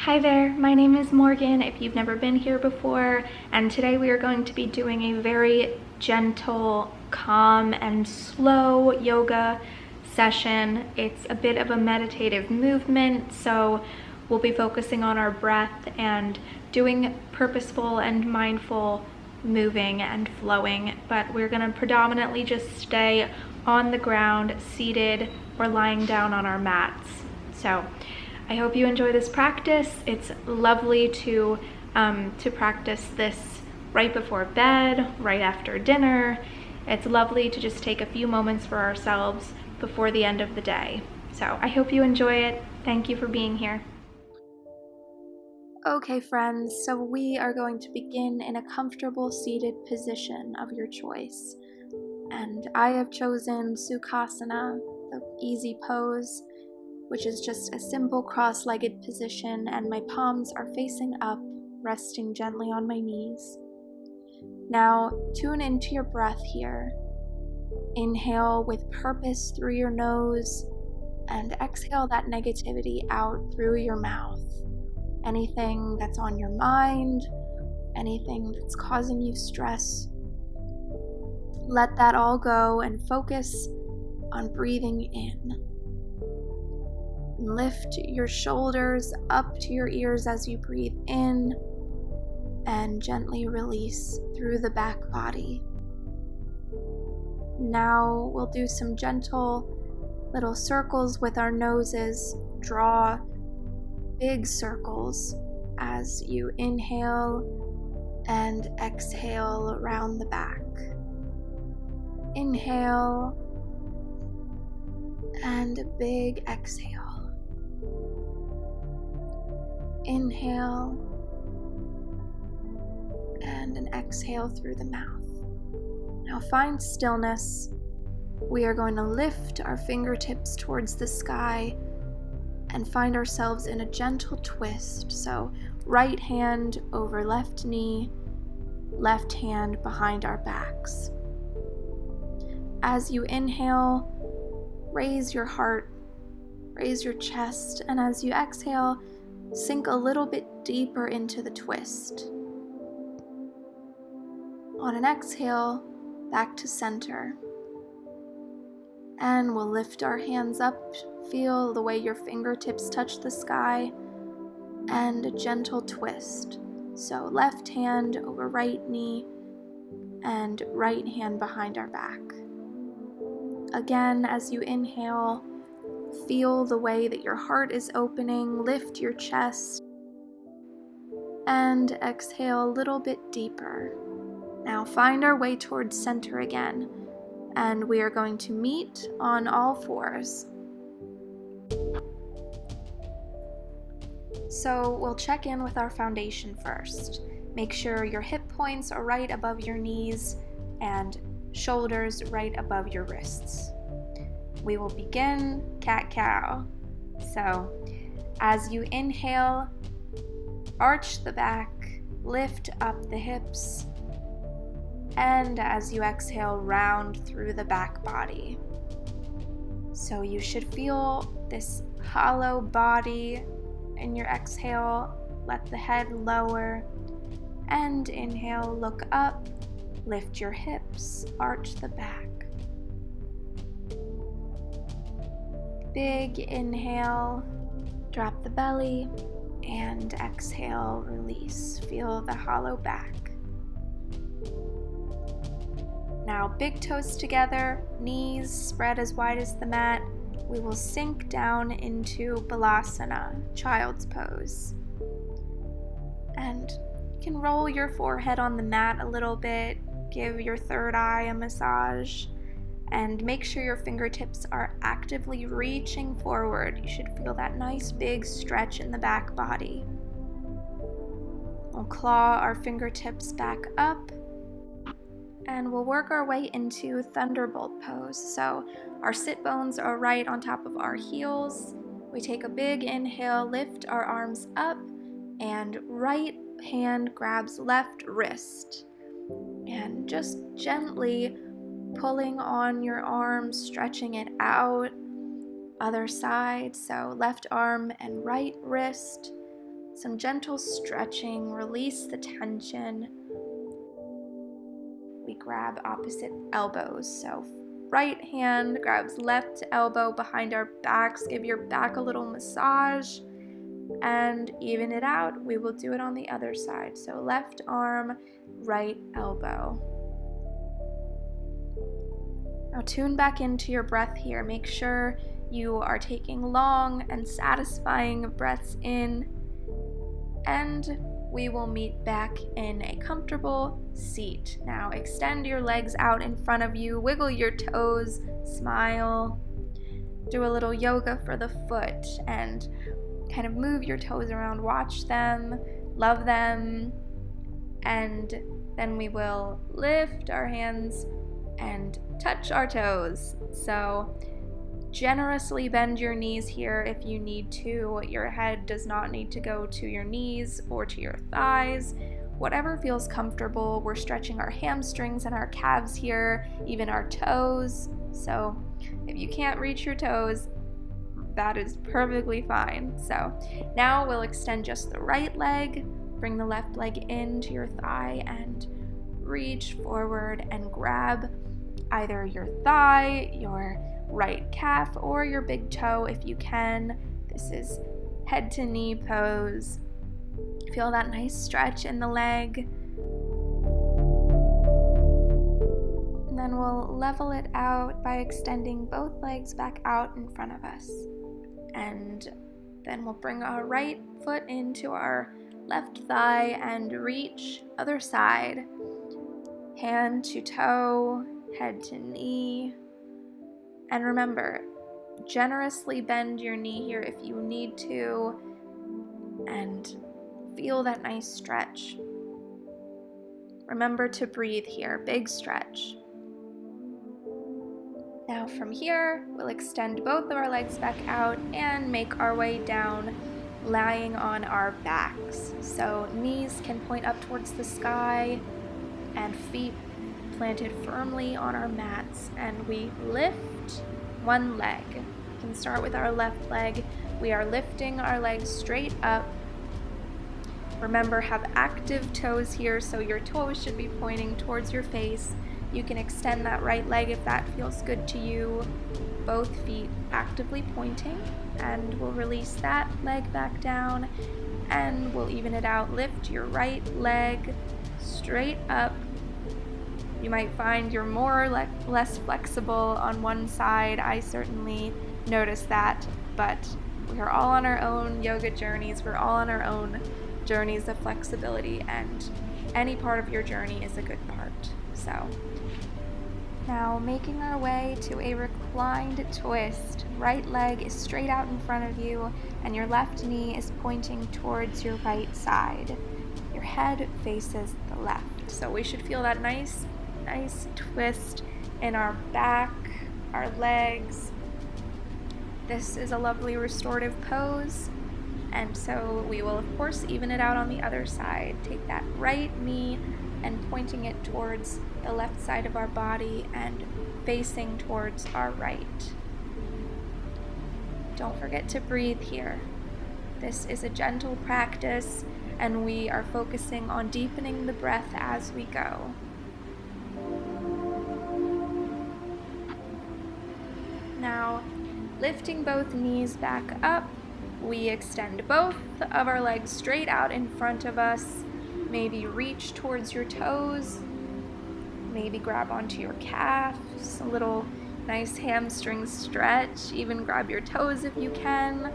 Hi there, my name is Morgan if you've never been here before, and today we are going to be doing a very gentle, calm, and slow yoga session. It's a bit of a meditative movement, so we'll be focusing on our breath and doing purposeful and mindful moving and flowing, but we're going to predominantly just stay on the ground, seated, or lying down on our mats. So I hope you enjoy this practice. It's lovely to practice this right before bed, right after dinner. It's lovely to just take a few moments for ourselves before the end of the day. So I hope you enjoy it. Thank you for being here. Okay, friends, so we are going to begin in a comfortable seated position of your choice. And I have chosen Sukhasana, the easy pose, which is just a simple cross-legged position, and my palms are facing up, resting gently on my knees. Now, tune into your breath here. Inhale with purpose through your nose, and exhale that negativity out through your mouth. Anything that's on your mind, anything that's causing you stress, let that all go and focus on breathing in. Lift your shoulders up to your ears as you breathe in, and gently release through the back body. Now we'll do some gentle little circles with our noses. Draw big circles as you inhale and exhale around the back. Inhale and a big exhale. Inhale and an exhale through the mouth. Now find stillness. We are going to lift our fingertips towards the sky and find ourselves in a gentle twist. So right hand over left knee, left hand behind our backs. As you inhale, raise your heart, raise your chest, and as you exhale, sink a little bit deeper into the twist. On an exhale, back to center. And we'll lift our hands up, feel the way your fingertips touch the sky, and a gentle twist. So left hand over right knee, and right hand behind our back. Again, as you inhale, feel the way that your heart is opening, lift your chest, and exhale a little bit deeper. Now find our way towards center again, and we are going to meet on all fours. So we'll check in with our foundation first. Make sure your hip points are right above your knees and shoulders right above your wrists. We will begin cat-cow. So as you inhale, arch the back, lift up the hips, and as you exhale, round through the back body. So you should feel this hollow body in your exhale. Let the head lower, and inhale, look up, lift your hips, arch the back. Big inhale, drop the belly, and exhale, release. Feel the hollow back. Now big toes together, knees spread as wide as the mat. We will sink down into Balasana, child's pose. And you can roll your forehead on the mat a little bit, give your third eye a massage, and make sure your fingertips are actively reaching forward. You should feel that nice big stretch in the back body. We'll claw our fingertips back up, and we'll work our way into thunderbolt pose. So our sit bones are right on top of our heels. We take a big inhale, lift our arms up, and right hand grabs left wrist. And just gently pulling on your arm, stretching it out. Other side, so left arm and right wrist. Some gentle stretching, release the tension. We grab opposite elbows, so right hand grabs left elbow behind our backs. Give your back a little massage and even it out. We will do it on the other side. So left arm, right elbow. Now tune back into your breath here. Make sure you are taking long and satisfying breaths in, and we will meet back in a comfortable seat. Now extend your legs out in front of you, wiggle your toes, smile, do a little yoga for the foot, and kind of move your toes around, watch them, love them, and then we will lift our hands and touch our toes. So generously bend your knees here if you need to. Your head does not need to go to your knees or to your thighs. Whatever feels comfortable. We're stretching our hamstrings and our calves here, even our toes. So if you can't reach your toes, that is perfectly fine. So now we'll extend just the right leg, bring the left leg into your thigh and reach forward and grab either your thigh, your right calf, or your big toe if you can. This is head to knee pose. Feel that nice stretch in the leg. And then we'll level it out by extending both legs back out in front of us. And then we'll bring our right foot into our left thigh and reach other side. Hand to toe, head to knee. And remember, generously bend your knee here if you need to, and feel that nice stretch. Remember to breathe here, big stretch. Now from here, we'll extend both of our legs back out and make our way down, lying on our backs. So knees can point up towards the sky and feet planted firmly on our mats, and we lift one leg. We can start with our left leg. We are lifting our legs straight up. Remember, have active toes here, so your toes should be pointing towards your face. You can extend that right leg if that feels good to you. Both feet actively pointing, and we'll release that leg back down, and we'll even it out. Lift your right leg straight up. You might find you're more or less flexible on one side. I certainly noticed that, but we're all on our own yoga journeys. We're all on our own journeys of flexibility, and any part of your journey is a good part. So now making our way to a reclined twist. Right leg is straight out in front of you, and your left knee is pointing towards your right side. Your head faces the left. So we should feel that nice twist in our back, our legs. This is a lovely restorative pose, and so we will of course even it out on the other side. Take that right knee and pointing it towards the left side of our body and facing towards our right. Don't forget to breathe here. This is a gentle practice, and we are focusing on deepening the breath as we go. Now, lifting both knees back up, we extend both of our legs straight out in front of us. Maybe reach towards your toes. Maybe grab onto your calves. A little nice hamstring stretch. Even grab your toes if you can.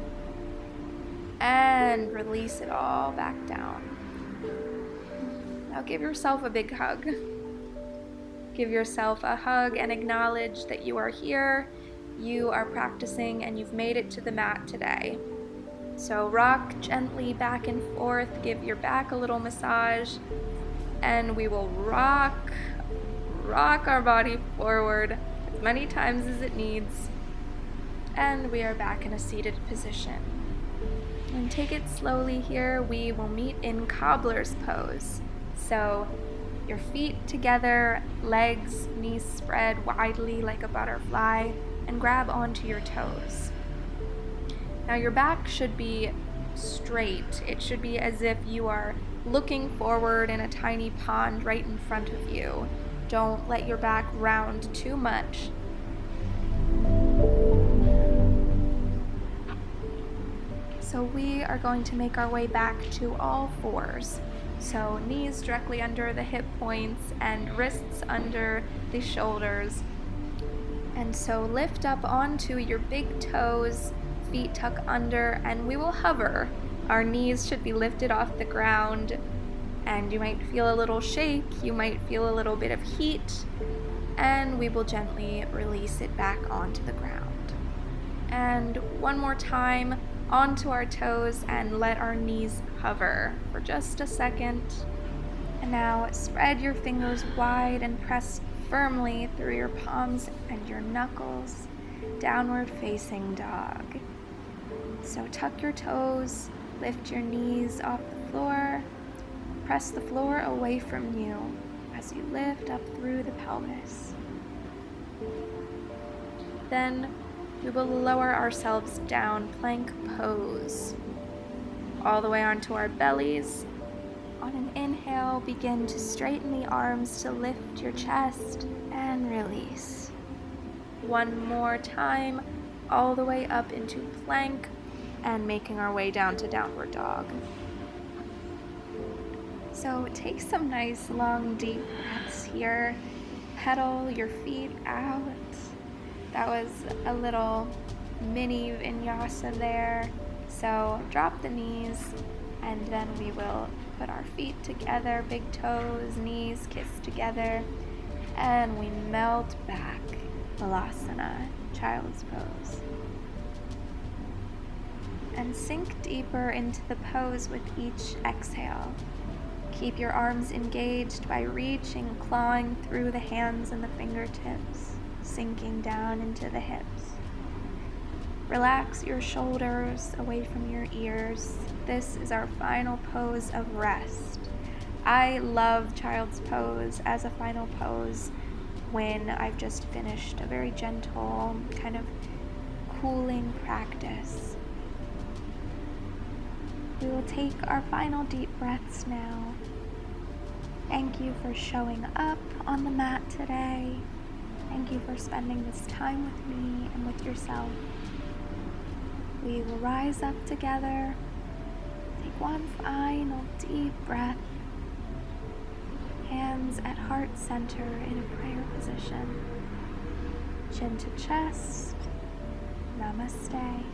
And release it all back down. Now give yourself a big hug. Give yourself a hug and acknowledge that you are here. You are practicing and you've made it to the mat today. So rock gently back and forth, give your back a little massage, and we will rock our body forward as many times as it needs. And we are back in a seated position. And take it slowly here, we will meet in cobbler's pose. So your feet together, legs, knees spread widely like a butterfly, and grab onto your toes. Now your back should be straight. It should be as if you are looking forward in a tiny pond right in front of you. Don't let your back round too much. So we are going to make our way back to all fours. So knees directly under the hip points and wrists under the shoulders. And so lift up onto your big toes, feet tuck under, and we will hover. Our knees should be lifted off the ground, and you might feel a little shake, you might feel a little bit of heat, and we will gently release it back onto the ground. And one more time, onto our toes, and let our knees hover for just a second. And now spread your fingers wide and press firmly through your palms and your knuckles, downward facing dog. So tuck your toes, lift your knees off the floor, press the floor away from you as you lift up through the pelvis. Then we will lower ourselves down, plank pose, all the way onto our bellies. On an inhale, begin to straighten the arms to lift your chest and release. One more time, all the way up into plank and making our way down to downward dog. So take some nice long deep breaths here. Pedal your feet out. That was a little mini vinyasa there. So drop the knees, and then we will put our feet together, big toes, knees kiss together, and we melt back. Balasana, child's pose. And sink deeper into the pose with each exhale. Keep your arms engaged by reaching, clawing through the hands and the fingertips, sinking down into the hips. Relax your shoulders away from your ears. This is our final pose of rest. I love child's pose as a final pose when I've just finished a very gentle, kind of cooling practice. We will take our final deep breaths now. Thank you for showing up on the mat today. Thank you for spending this time with me and with yourself. We will rise up together. Take one final deep breath. Hands at heart center in a prayer position. Chin to chest. Namaste.